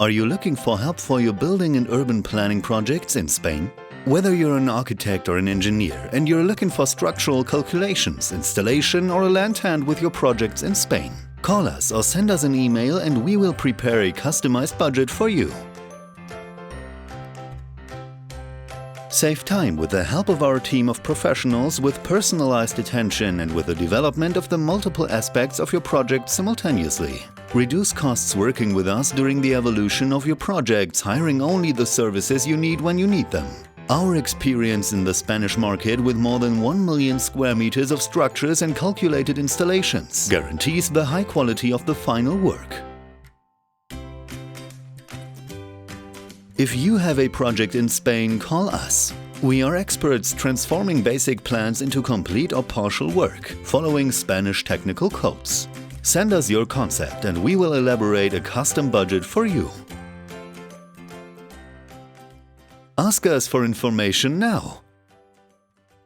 Are you looking for help for your building and urban planning projects in Spain? Whether you're an architect or an engineer and you're looking for structural calculations, installation or a land hand with your projects in Spain, call us or send us an email and we will prepare a customized budget for you. Save time with the help of our team of professionals with personalized attention and with the development of the multiple aspects of your project simultaneously. Reduce costs working with us during the evolution of your projects, hiring only the services you need when you need them. Our experience in the Spanish market with more than 1 million square meters of structures and calculated installations guarantees the high quality of the final work. If you have a project in Spain, call us. We are experts transforming basic plans into complete or partial work, following Spanish technical codes. Send us your concept and we will elaborate a custom budget for you. Ask us for information now.